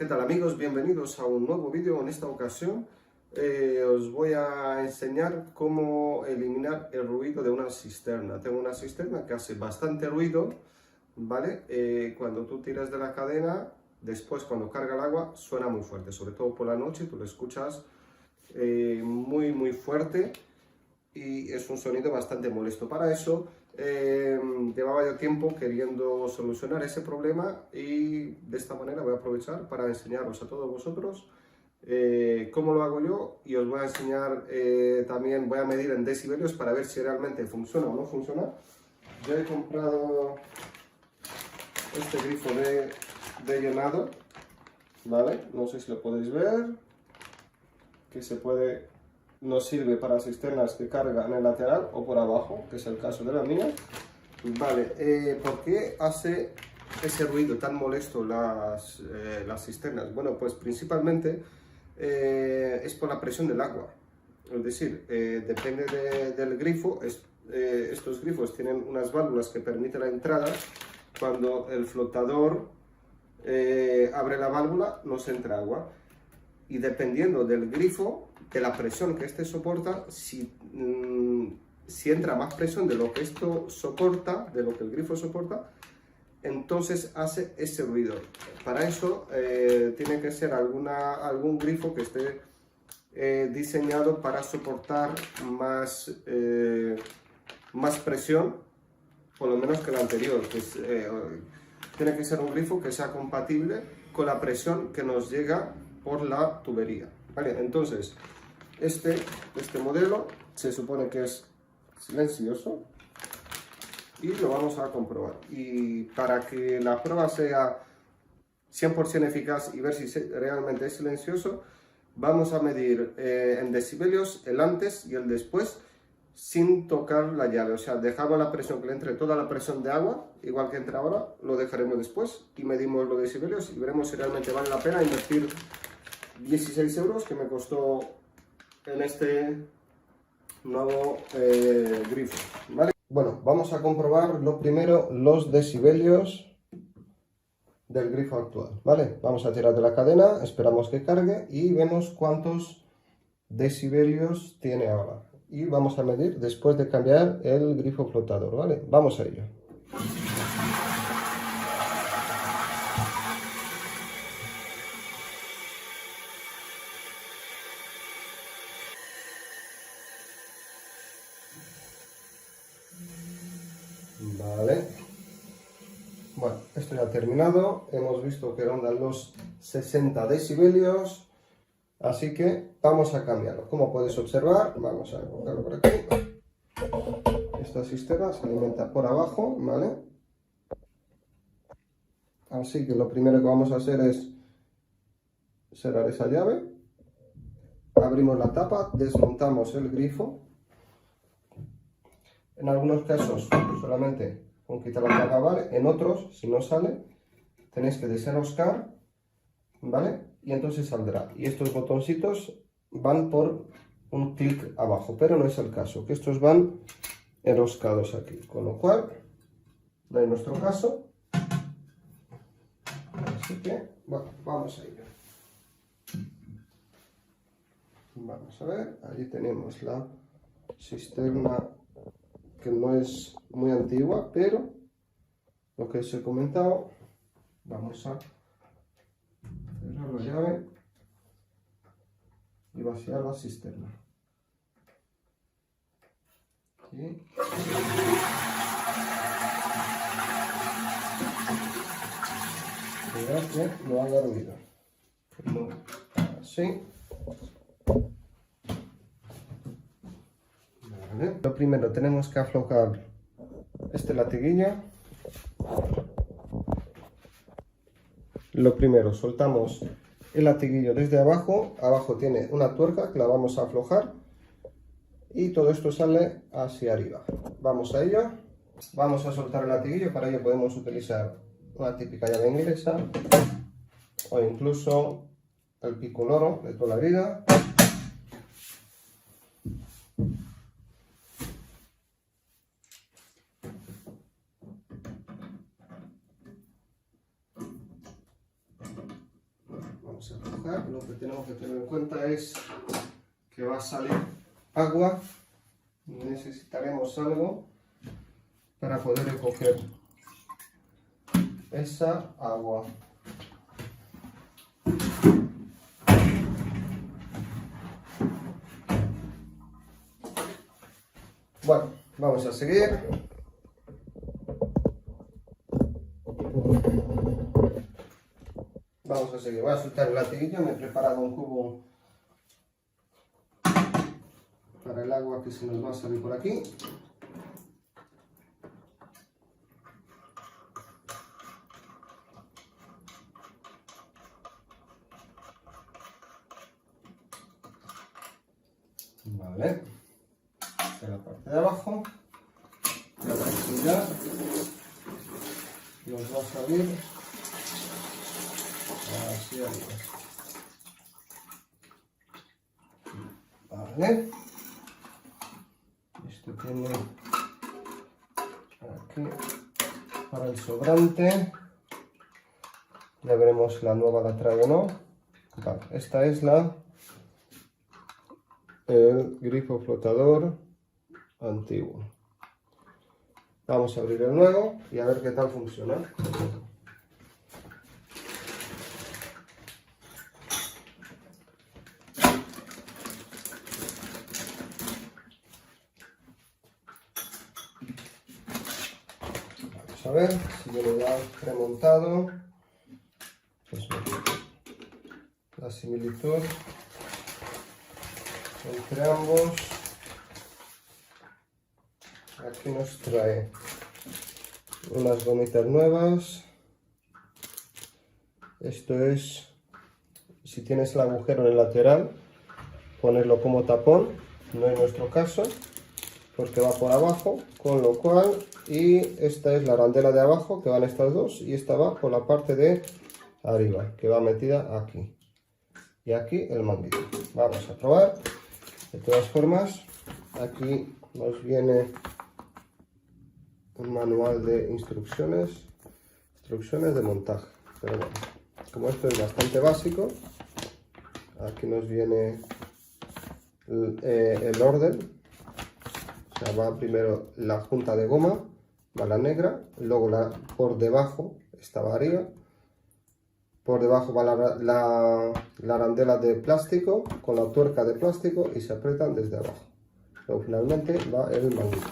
¿Qué tal amigos? Bienvenidos a un nuevo vídeo. En esta ocasión os voy a enseñar cómo eliminar el ruido de una cisterna. Tengo una cisterna que hace bastante ruido, ¿vale? Cuando tú tiras de la cadena, después cuando carga el agua suena muy fuerte, sobre todo por la noche, tú lo escuchas muy fuerte y es un sonido bastante molesto. Para eso llevaba yo tiempo queriendo solucionar ese problema y de esta manera voy a aprovechar para enseñaros a todos vosotros cómo lo hago yo, y os voy a enseñar también, voy a medir en decibelios para ver si realmente funciona o no funciona. Yo he comprado este grifo de llenado, ¿vale? No sé si lo podéis ver, que se puede... Nos sirve para cisternas que cargan en el lateral o por abajo, que es el caso de la mía. Vale, ¿por qué hace ese ruido tan molesto las cisternas? Bueno, pues principalmente es por la presión del agua. Es decir, depende del grifo. Estos grifos tienen unas válvulas que permiten la entrada. Cuando el flotador abre la válvula, nos entra agua. Y dependiendo del grifo, de la presión que este soporta, si entra más presión de lo que esto soporta, de lo que el grifo soporta, entonces hace ese ruido. Para eso tiene que ser algún grifo que esté diseñado para soportar más presión, por lo menos que el anterior. Tiene que ser un grifo que sea compatible con la presión que nos llega por la tubería, ¿vale? Entonces, este modelo se supone que es silencioso y lo vamos a comprobar. Y para que la prueba sea 100% eficaz y ver si realmente es silencioso, vamos a medir en decibelios el antes y el después sin tocar la llave. O sea, dejamos la presión, que le entre toda la presión de agua, igual que entra ahora, lo dejaremos después y medimos los decibelios y veremos si realmente vale la pena invertir 16 euros que me costó en este nuevo grifo, ¿vale? Bueno, vamos a comprobar lo primero los decibelios del grifo actual, ¿vale? Vamos a tirar de la cadena, esperamos que cargue y vemos cuántos decibelios tiene ahora. Y vamos a medir después de cambiar el grifo flotador, ¿vale? Vamos a ello. Vale. Bueno, esto ya ha terminado. Hemos visto que rondan los 60 decibelios. Así que vamos a cambiarlo. Como podéis observar, vamos a colocarlo por aquí. Esta cisterna se alimenta por abajo, ¿vale? Así que lo primero que vamos a hacer es cerrar esa llave. Abrimos la tapa, desmontamos el grifo. En algunos casos solamente con quitar la tapa vale, en otros, si no sale, tenéis que desenroscar, ¿vale? Y entonces saldrá. Y estos botoncitos van por un clic abajo, pero no es el caso, que estos van enroscados aquí, con lo cual no es nuestro caso. Así que, bueno, vamos a ello. Vamos a ver, allí tenemos la cisterna, que no es muy antigua, pero lo que os he comentado, vamos a cerrar la llave y vaciar la cisterna. Aquí. Mirad que no haga ruido. Así. Vale. Lo primero, tenemos que aflojar este latiguillo. Lo primero, soltamos el latiguillo desde abajo. Abajo tiene una tuerca que la vamos a aflojar y todo esto sale hacia arriba. Vamos a ello. Vamos a soltar el latiguillo. Para ello podemos utilizar una típica llave inglesa o incluso el pico loro de toda la vida. vamos a aflojar. Lo que tenemos que tener en cuenta es que va a salir agua. Necesitaremos algo para poder recoger esa agua. Bueno, vamos a seguir. Vamos a seguir. Voy a soltar el latiguillo. Me he preparado un cubo para el agua que se nos va a salir por aquí. Vale. Esta es la parte de abajo. Y ahora sí ya nos va a salir así arriba. Vale. Esto tiene aquí para el sobrante. Ya veremos si la nueva la trae o no. Vale, esta es el grifo flotador antiguo. Vamos a abrir el nuevo y a ver qué tal funciona. Vamos a ver si viene ya remontado. Pues la similitud entre ambos. Aquí nos trae unas gomitas nuevas. Esto es, si tienes el agujero en el lateral, ponerlo como tapón. No es nuestro caso, porque va por abajo, con lo cual, y esta es la arandela de abajo, que van estas dos, y esta va por la parte de arriba, que va metida aquí. Y aquí el manguito. Vamos a probar. De todas formas, aquí nos viene un manual de instrucciones de montaje. Pero bueno, como esto es bastante básico, aquí nos viene el orden. O sea, va primero la junta de goma, va la negra, luego por debajo, esta va arriba, por debajo va la arandela de plástico con la tuerca de plástico y se aprietan desde abajo. Luego finalmente va el manguito.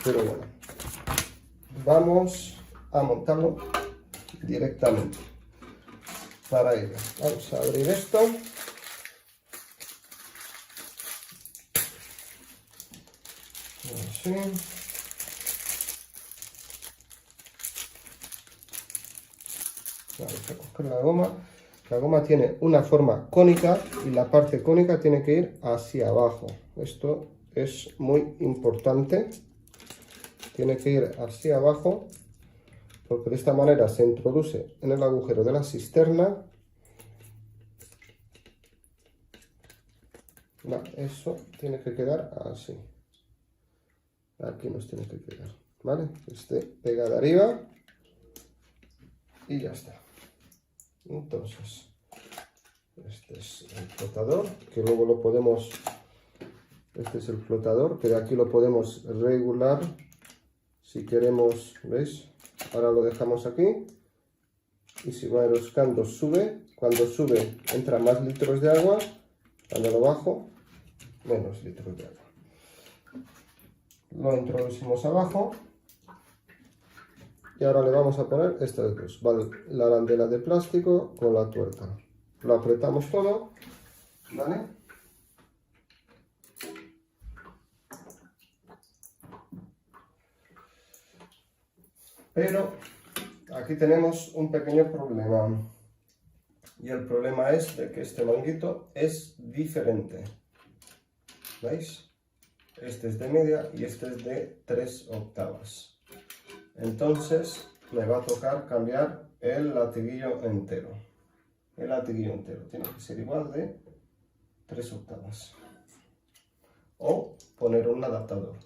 Pero bueno, vamos a montarlo directamente. Para ello, vamos a abrir esto. Así. Vamos a coger la goma. La goma tiene una forma cónica y la parte cónica tiene que ir hacia abajo. Esto es muy importante. Tiene que ir hacia abajo porque de esta manera se introduce en el agujero de la cisterna. No, eso tiene que quedar así. Aquí nos tiene que quedar, ¿vale? Este pega de arriba y ya está. Entonces, este es el flotador, que luego lo podemos, este es el flotador, que de aquí lo podemos regular si queremos, ¿veis? Ahora lo dejamos aquí y si va enroscando sube, cuando sube entra más litros de agua, cuando lo bajo menos litros de agua. Lo introducimos abajo y ahora le vamos a poner estas dos, ¿vale? La arandela de plástico con la tuerca. Lo apretamos todo, ¿vale? Pero aquí tenemos un pequeño problema y el problema es de que este manguito es diferente, ¿veis? Este es de media y este es de 3 octavas. Entonces me va a tocar cambiar el latiguillo entero. El latiguillo entero tiene que ser igual de 3 octavas. O poner un adaptador.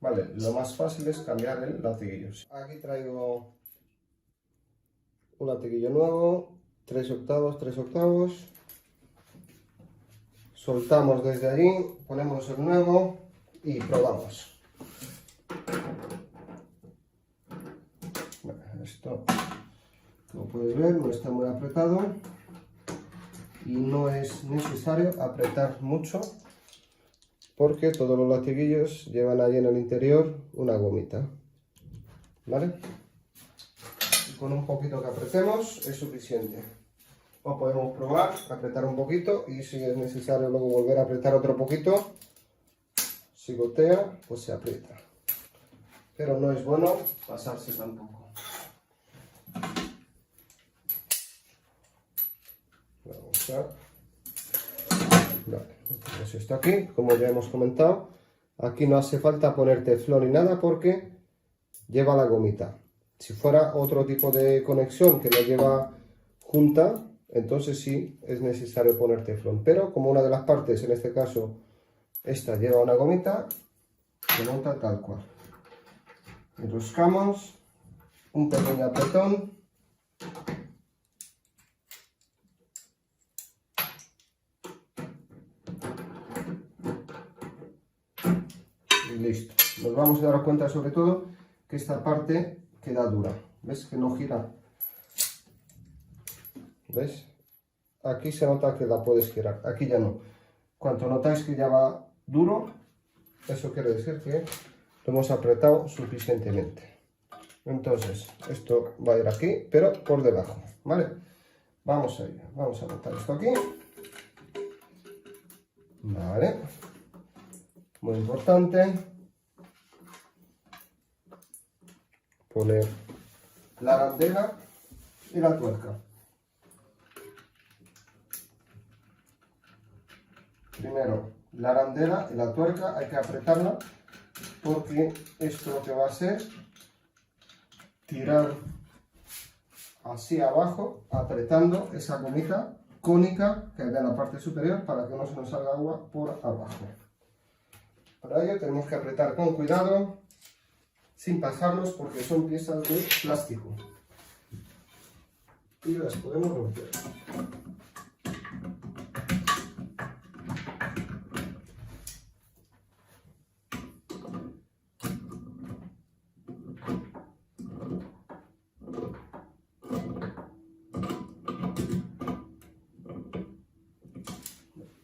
Vale, lo más fácil es cambiar el latiguillo. Aquí traigo un latiguillo nuevo. 3 octavos, 3 octavos. Soltamos desde allí, ponemos el nuevo y probamos. Bueno, esto, como puedes ver, no está muy apretado y no es necesario apretar mucho porque todos los latiguillos llevan ahí en el interior una gomita, ¿vale? Y con un poquito que apretemos es suficiente. O podemos probar, apretar un poquito y si es necesario luego volver a apretar otro poquito, si gotea, pues se aprieta. Pero no es bueno pasarse tampoco. Vamos a... Vale, pues esto aquí, como ya hemos comentado, aquí no hace falta poner teflón ni nada porque lleva la gomita. Si fuera otro tipo de conexión que no lleva junta, entonces sí es necesario poner teflón, pero como una de las partes, en este caso esta lleva una gomita, se monta tal cual. Enroscamos, un pequeño apretón y listo. Nos vamos a dar cuenta sobre todo que esta parte queda dura, ¿ves? Que no gira. ¿Ves? Aquí se nota que la puedes girar, aquí ya no. Cuando notáis que ya va duro, eso quiere decir que lo hemos apretado suficientemente. Entonces, esto va a ir aquí, pero por debajo, ¿vale? Vamos a ir, vamos a montar esto aquí. Vale. Muy importante. Poner la arandela y la tuerca. Primero la arandela y la tuerca hay que apretarla porque esto lo que va a hacer tirar así abajo apretando esa gomita cónica que hay en la parte superior para que no se nos salga agua por abajo. Para ello tenemos que apretar con cuidado sin pasarnos porque son piezas de plástico y las podemos romper.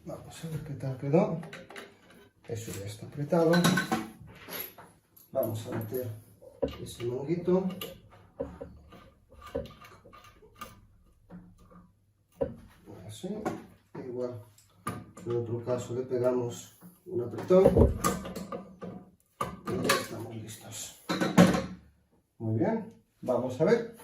Vamos a ver qué tal quedó. Eso ya está apretado. Vamos a meter ese manguito. Así. Igual en otro caso le pegamos un apretón. Y ya estamos listos. Muy bien. Vamos a ver.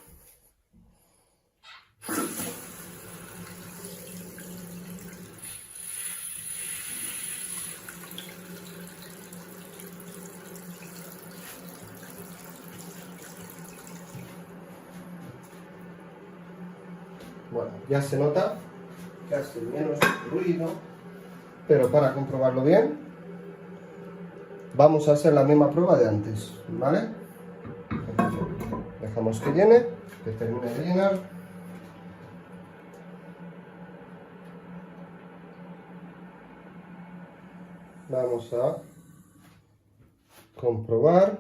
Bueno, ya se nota que hace menos ruido, pero para comprobarlo bien, vamos a hacer la misma prueba de antes, ¿vale? Dejamos que llene, que termine de llenar. Vamos a comprobar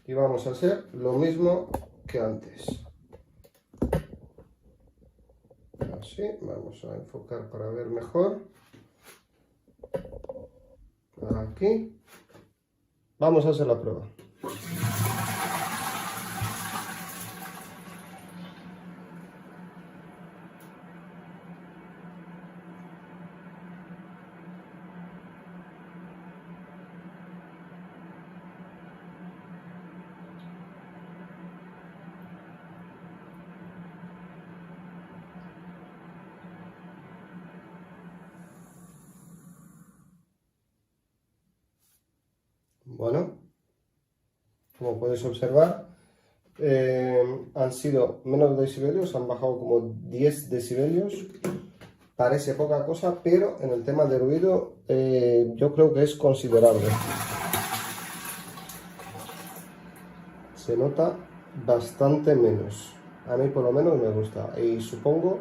y vamos a hacer lo mismo que antes. Así, vamos a enfocar para ver mejor. Aquí. Vamos a hacer la prueba. Bueno, como puedes observar, han sido menos decibelios, han bajado como 10 decibelios. Parece poca cosa, pero en el tema de ruido yo creo que es considerable. Se nota bastante menos. A mí por lo menos me gusta. Y supongo...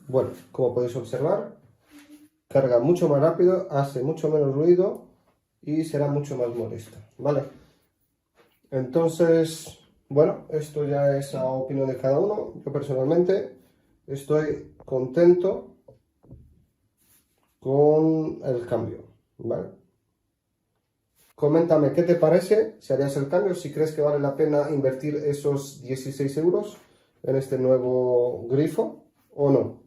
Bueno, como podéis observar, carga mucho más rápido, hace mucho menos ruido y será mucho más molesto, ¿vale? Entonces, bueno, esto ya es a opinión de cada uno. Yo personalmente estoy contento con el cambio, ¿vale? Coméntame qué te parece, si harías el cambio, si crees que vale la pena invertir esos 16 euros en este nuevo grifo o no.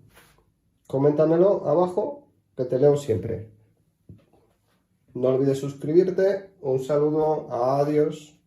Coméntamelo abajo, que te leo siempre. No olvides suscribirte. Un saludo, adiós.